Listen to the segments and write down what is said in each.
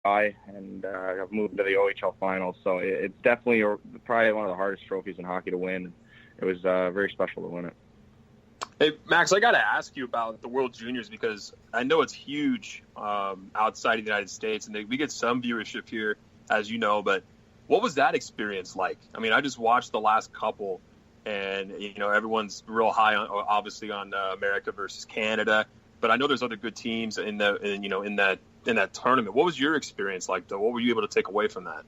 and I've moved to the OHL finals. So it's definitely probably one of the hardest trophies in hockey to win. It was very special to win it. Hey, Max, I got to ask you about the World Juniors because I know it's huge outside of the United States, and we get some viewership here, as you know, but what was that experience like? I mean, I just watched the last couple, and, everyone's real high obviously on America versus Canada, but I know there's other good teams in that tournament. What was your experience like, though? What were you able to take away from that?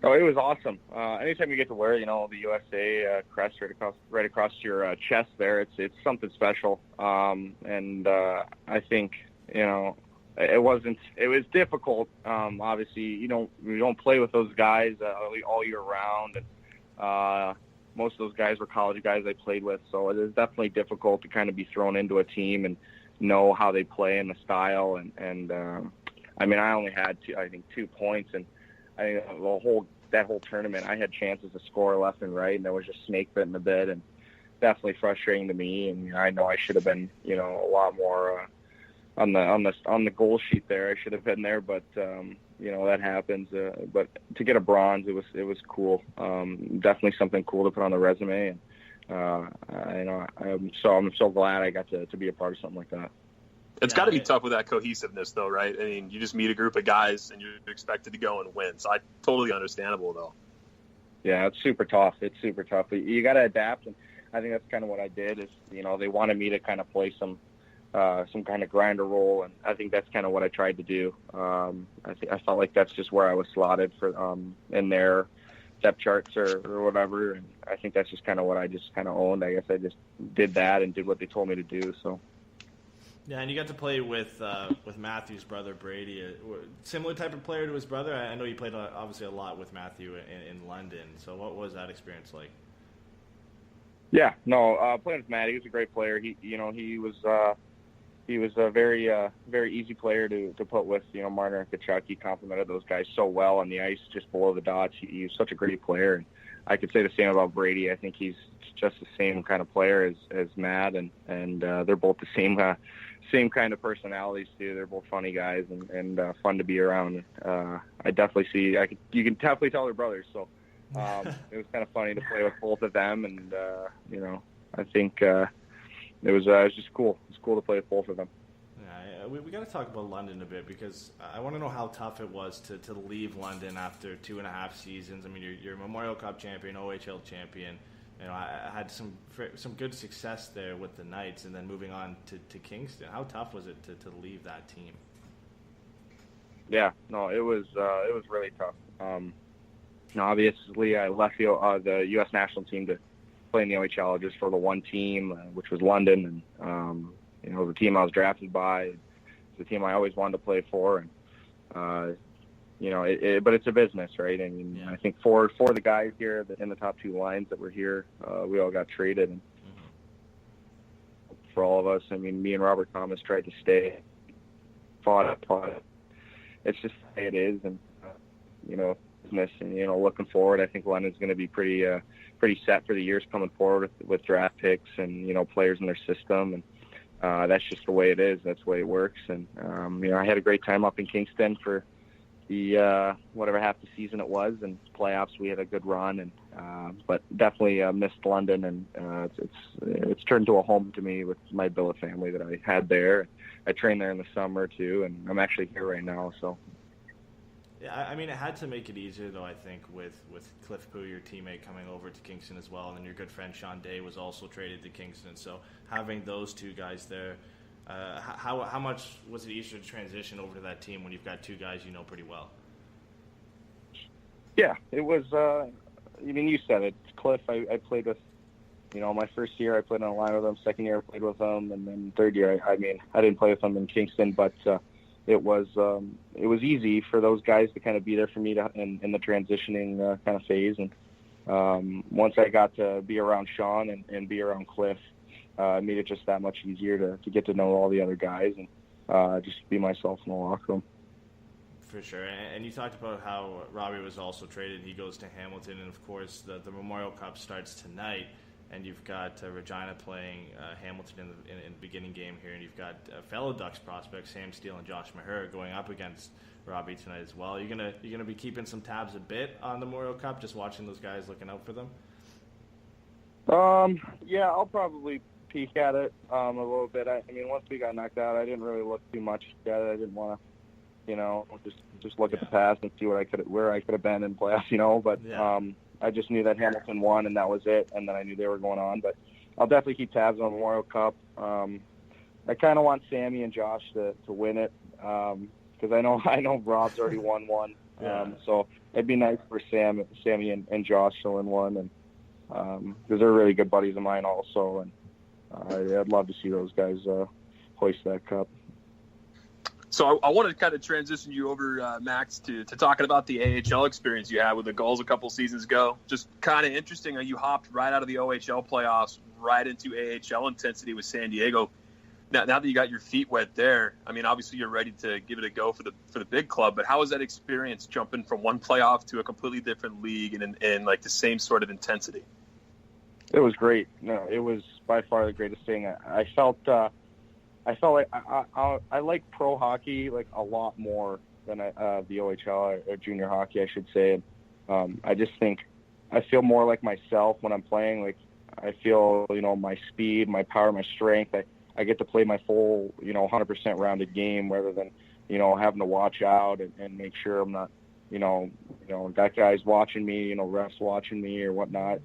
Oh, it was awesome. Anytime you get to wear, the USA crest right across your chest there, it's something special. I think, it was difficult. Obviously, you don't play with those guys all year round. And most of those guys were college guys I played with. So it is definitely difficult to kind of be thrown into a team and know how they play and the style. I only had 2 points, and I think that whole tournament, I had chances to score left and right, and there was just snake bit in the bed, and definitely frustrating to me. And I know I should have been, a lot more on the goal sheet there. I should have been there, but that happens. But to get a bronze, it was cool. Definitely something cool to put on the resume, and I'm so glad I got to be a part of something like that. It's got to be tough with that cohesiveness, though, right? I mean, you just meet a group of guys and you're expected to go and win. So totally understandable, though. Yeah, it's super tough. You got to adapt, and I think that's kind of what I did. Is they wanted me to kind of play some kind of grinder role, and I think that's kind of what I tried to do. I felt like that's just where I was slotted for in their depth charts or whatever, and I think that's just kind of what I just kind of owned. I guess I just did that and did what they told me to do. So. Yeah, and you got to play with Matthew's brother, Brady, a similar type of player to his brother. I know you played obviously a lot with Matthew in London. So what was that experience like? Yeah, no, playing with Matt, he was a great player. He was a very easy player to put with. Marner and Kachuk, he complimented those guys so well on the ice, just below the dots. He was such a great player, and I could say the same about Brady. I think he's just the same kind of player as Matt, and they're both the same kind of personalities too. They're both funny guys and fun to be around. I definitely see. You can definitely tell they're brothers. So it was kind of funny to play with both of them, and I think it was just cool. It's cool to play with both of them. Yeah, we got to talk about London a bit because I want to know how tough it was to leave London after 2.5 seasons. I mean, you're Memorial Cup champion, OHL champion. I had some good success there with the Knights, and then moving on to Kingston. How tough was it to leave that team? Yeah, no, it was really tough. Obviously, I left the U.S. national team to play in the OHL just for the one team, which was London, and the team I was drafted by, it's the team I always wanted to play for, and but it's a business, right? I mean, yeah. I think for the guys here in the top 2 lines that were here, we all got traded, and for all of us, I mean, me and Robert Thomas tried to stay, fought it. It's just the way it is, and business, and looking forward, I think London's going to be pretty set for the years coming forward with draft picks and players in their system, and that's just the way it is. That's the way it works, and I had a great time up in Kingston for the whatever half the season it was, and playoffs we had a good run, and but definitely missed London, and it's turned to a home to me with my billet family that I had there. I trained there in the summer too, and I'm actually here right now. So yeah, I mean, it had to make it easier though, I think, with Cliff Poo, your teammate, coming over to Kingston as well, and then your good friend Sean Day was also traded to Kingston. So having those 2 guys there, how much was it easier to transition over to that team when you've got 2 guys you know pretty well? Yeah, it was. You said it, Cliff. I played with. My first year I played on a line with him. Second year I played with him, and then third year I didn't play with him in Kingston, but it was easy for those guys to kind of be there for me in the transitioning kind of phase. And once I got to be around Sean and be around Cliff, it made it just that much easier to get to know all the other guys and just be myself in the locker room. For sure. And you talked about how Robbie was also traded. He goes to Hamilton, and of course the Memorial Cup starts tonight. and you've got Regina playing Hamilton in the beginning game here, and you've got fellow Ducks prospects Sam Steele and Josh Maher going up against Robbie tonight as well. You're gonna be keeping some tabs a bit on the Memorial Cup, just watching those guys, looking out for them. Yeah, I'll probably peek at it a little bit. I mean, once we got knocked out, I didn't really look too much at it. I didn't want to, just look at the past and see where I could have been in playoffs, But I just knew that Hamilton won, and that was it. And then I knew they were going on. But I'll definitely keep tabs on the Memorial Cup. I kind of want Sammy and Josh to win it because I know Rob's already won one. So it'd be nice for Sammy and Josh to win one, and because they're really good buddies of mine also, and I'd love to see those guys hoist that cup. So I wanted to kind of transition you over, Max, to talking about the AHL experience you had with the Gulls a couple seasons ago. Just kind of interesting how you hopped right out of the OHL playoffs right into AHL intensity with San Diego. Now that you got your feet wet there, I mean, obviously you're ready to give it a go for the big club. But how was that experience jumping from one playoff to a completely different league and in like the same sort of intensity? It was great. No, it was by far the greatest thing. I felt like I like pro hockey like a lot more than the OHL or junior hockey, I should say. I just think I feel more like myself when I'm playing. Like I feel, my speed, my power, my strength. I get to play my full, 100% rounded game rather than, having to watch out and make sure I'm not, that guy's watching me, refs watching me or whatnot.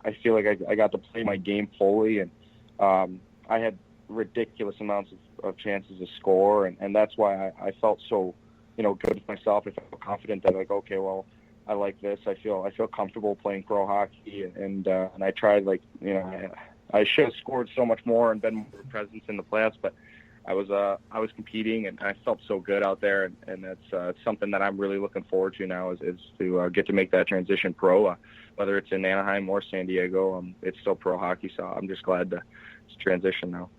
I feel like I got to play my game fully, and I had ridiculous amounts of chances to score, and that's why I felt so, good with myself. I felt confident that like, okay, well, I like this. I feel comfortable playing pro hockey, and I tried I should have scored so much more and been more of a presence in the playoffs, but I was competing, and I felt so good out there, and it's something that I'm really looking forward to now is to get to make that transition pro, whether it's in Anaheim or San Diego. It's still pro hockey, so I'm just glad to transition now.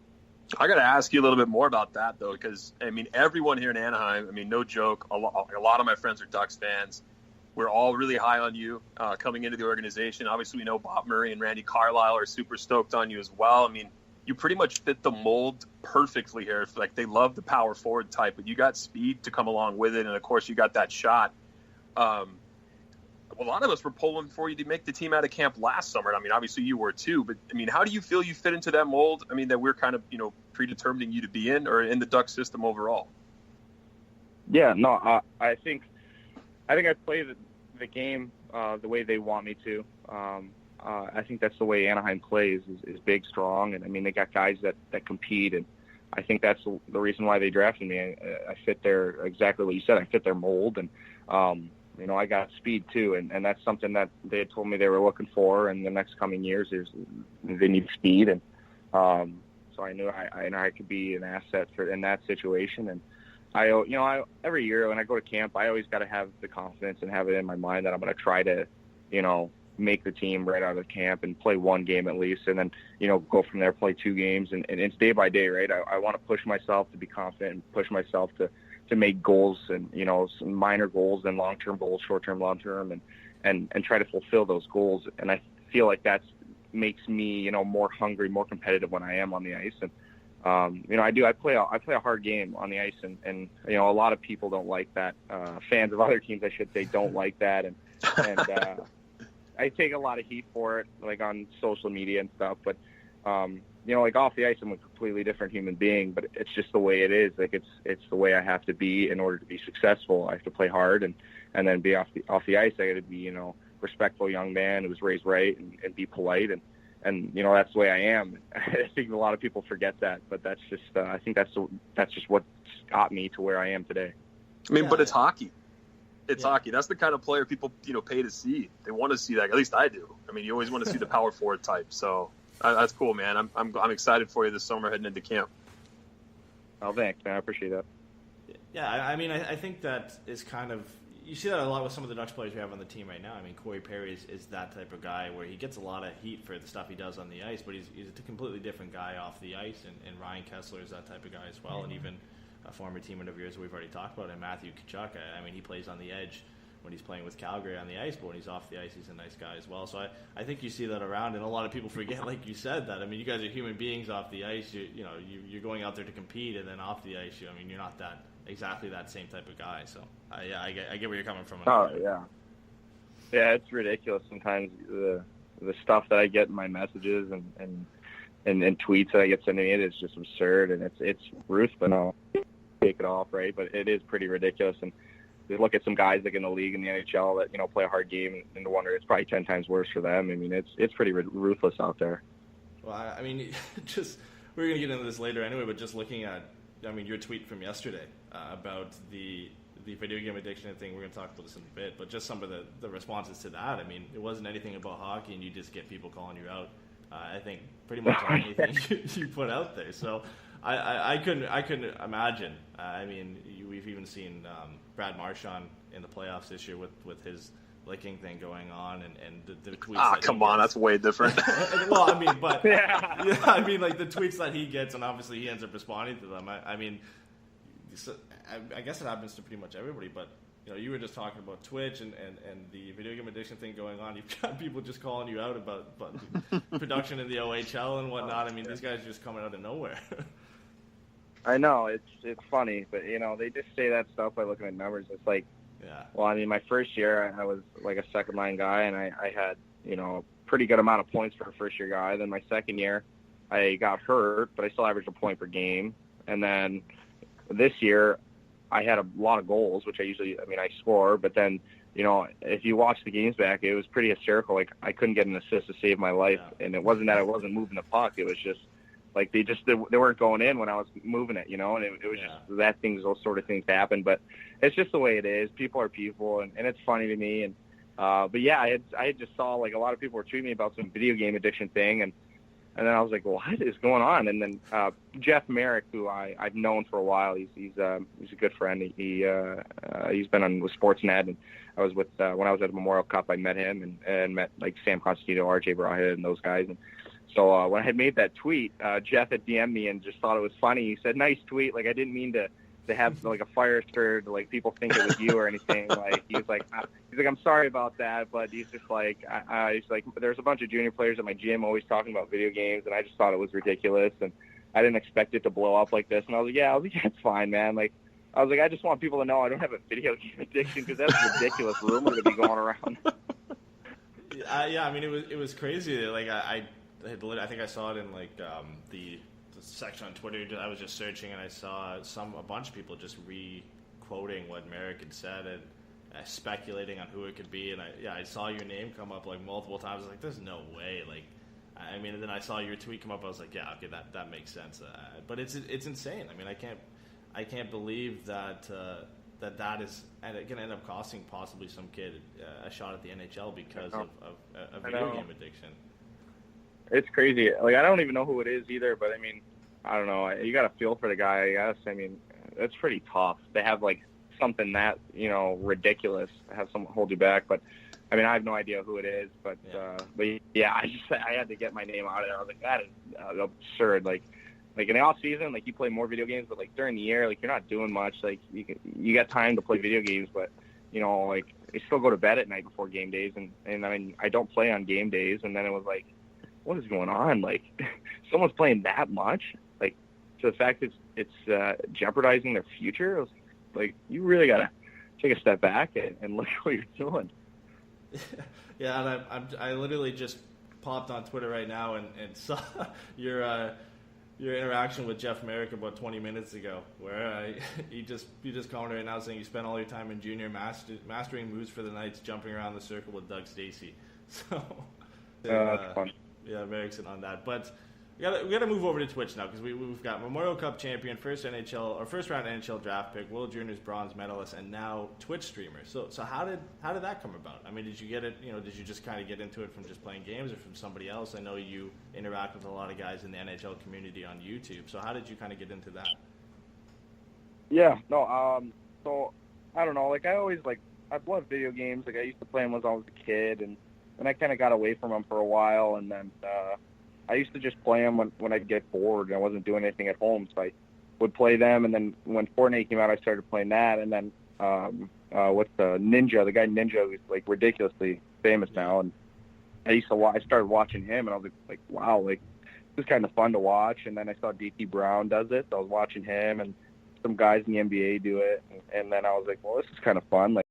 I got to ask you a little bit more about that, though, because, I mean, everyone here in Anaheim, I mean, no joke, a lot of my friends are Ducks fans. We're all really high on you coming into the organization. Obviously, we know Bob Murray and Randy Carlyle are super stoked on you as well. I mean, you pretty much fit the mold perfectly here. Like, they love the power forward type, but you got speed to come along with it, and, of course, you got that shot. A lot of us were pulling for you to make the team out of camp last summer. I mean, obviously you were too, but I mean, how do you feel you fit into that mold? I mean, that we're kind of, predetermining you to be in or in the Duck system overall? Yeah, no, I think I play the game the way they want me to. I think that's the way Anaheim plays is big, strong. And I mean, they got guys that compete. And I think that's the reason why they drafted me. I fit their, exactly what you said. I fit their mold. And, I got speed too, and that's something that they had told me they were looking for in the next coming years is they need speed, and so I knew I could be an asset in that situation. And I every year when I go to camp, I always got to have the confidence and have it in my mind that I'm going to try to, make the team right out of camp and play one game at least, and then go from there, play two games, and it's day by day, right? I want to push myself to be confident and push myself to make goals and, some minor goals and long-term goals, short-term, long-term, and try to fulfill those goals. And I feel like that makes me, more hungry, more competitive when I am on the ice. And, I play a hard game on the ice, and a lot of people don't like that. Fans of other teams, I should say, don't like that. And I take a lot of heat for it, like on social media and stuff. But, like off the ice, I'm a completely different human being, but it's just the way it is. Like it's the way I have to be in order to be successful. I have to play hard and then be off the ice. I got to be, respectful young man who was raised right and be polite. And that's the way I am. I think a lot of people forget that, but that's just, I think that's just what got me to where I am today. I mean, but it's hockey. It's hockey. That's the kind of player people, pay to see. They want to see that. At least I do. I mean, you always want to see the power forward type. So that's cool, man. I'm excited for you this summer heading into camp. Oh, thanks, man. I appreciate that. Yeah, I mean, I think that is kind of, you see that a lot with some of the Ducks players we have on the team right now. I mean, Corey Perry is that type of guy where he gets a lot of heat for the stuff he does on the ice, but he's a completely different guy off the ice. And Ryan Kessler is that type of guy as well. And even a former teammate of yours we've already talked about, and Matthew Tkachuk. I mean, he plays on the edge when he's playing with Calgary on the ice, but when he's off the ice, he's a nice guy as well. So I think you see that around, and a lot of people forget, like you said, that. I mean, you guys are human beings off the ice. You're going out there to compete, and then off the ice, you're not exactly that same type of guy. So I get where you're coming from. Oh yeah, it's ridiculous sometimes the stuff that I get in my messages and tweets that I get sent to me. It is just absurd, and it's ruthless. But I'll take it off, right? But it is pretty ridiculous. And you look at some guys like in the league in the NHL that play a hard game, and to wonder it's probably 10 times worse for them. I mean, it's pretty ruthless out there. Well, I mean, we're gonna get into this later anyway. But just looking at, your tweet from yesterday about the video game addiction thing. We're gonna talk about this in a bit, but just some of the responses to that. I mean, it wasn't anything about hockey, and you just get people calling you out. I think pretty much on anything you put out there. So I couldn't imagine. We've even seen Brad Marchand in the playoffs this year with his licking thing going on, and the tweets. Come on, that's way different. Well, but like the tweets that he gets, and obviously he ends up responding to them. I guess it happens to pretty much everybody, but you were just talking about Twitch and the video game addiction thing going on. You've got people just calling you out about the production in the OHL and whatnot. I mean, these guys are just coming out of nowhere. I know, it's funny, but they just say that stuff by looking at numbers. It's like, well, my first year I was like a second line guy, and I had a pretty good amount of points for a first year guy. Then my second year I got hurt, but I still averaged a point per game. And then this year I had a lot of goals, which I score, but then, if you watch the games back, it was pretty hysterical. Like, I couldn't get an assist to save my life. Yeah. And it wasn't that I wasn't moving the puck. It was just like, they weren't going in when I was moving it, and it was just those sort of things happen. But it's just the way it is. People are people, and it's funny to me. And, but yeah, I just saw like a lot of people were tweeting me about some video game addiction thing. And then I was like, well, what is going on? And then Jeff Merrick, who I've known for a while, he's a good friend. He's been on with Sportsnet, and I was with when I was at the Memorial Cup, I met him and met like Sam Constantino, RJ Barahid, and those guys. And so when I had made that tweet, Jeff had DM'd me and just thought it was funny. He said, "Nice tweet. Like, I didn't mean to have like a fire stirred, like people think it was you or anything." Like, he's like, I'm sorry about that, but he's just like, he's like, there's a bunch of junior players at my gym always talking about video games, and I just thought it was ridiculous, and I didn't expect it to blow up like this. And I was like, it's fine, man. Like, I was like, I just want people to know I don't have a video game addiction, because that's a ridiculous rumor to be going around. It was crazy. Like, I think I saw it in like the section on Twitter. I was just searching, and I saw a bunch of people just re-quoting what Merrick had said and speculating on who it could be. And I saw your name come up like multiple times. I was like, there's no way. Like, and then I saw your tweet come up. I was like, yeah, okay, that makes sense. But it's insane. I can't believe that is, and it can end up costing possibly some kid a shot at the NHL because of video game addiction. It's crazy. Like, I don't even know who it is either, but I don't know. You got to feel for the guy, I guess. It's pretty tough to have like something that, ridiculous, have someone hold you back. But I have no idea who it is, but yeah, I had to get my name out of there. I was like, that is absurd. Like in the off season, like, you play more video games, but like during the year, like, you're not doing much. Like, you got time to play video games, but like, I still go to bed at night before game days, and I don't play on game days. And then it was like, what is going on? Like, someone's playing that much, like, to the fact that it's jeopardizing their future. It was like, you really gotta take a step back and look at what you're doing. Yeah, and I literally just popped on Twitter right now and saw your interaction with Jeff Merrick about 20 minutes ago, where you just commented right now saying you spent all your time in junior mastering moves for the Knights, jumping around the circle with Doug Stacey. So that's fun. Yeah, Merrick's in on that. But we got to move over to Twitch now, because we've got Memorial Cup champion, first round NHL draft pick, World Juniors bronze medalist, and now Twitch streamer. So how did that come about? Did you get it? Did you just kind of get into it from just playing games, or from somebody else? I know you interact with a lot of guys in the NHL community on YouTube. So how did you kind of get into that? Yeah, no. So I don't know. Like, I've loved video games. Like, I used to play them when I was a kid, and I kind of got away from them for a while, and then I used to just play them when I'd get bored and I wasn't doing anything at home. So I would play them, and then when Fortnite came out, I started playing that, and then what's the Ninja? The guy Ninja who's like ridiculously famous now, and I started watching him, and I was like, wow, like this is kind of fun to watch. And then I saw D.T. Brown does it, so I was watching him, and some guys in the NBA do it, and then I was like, well, this is kind of fun. Like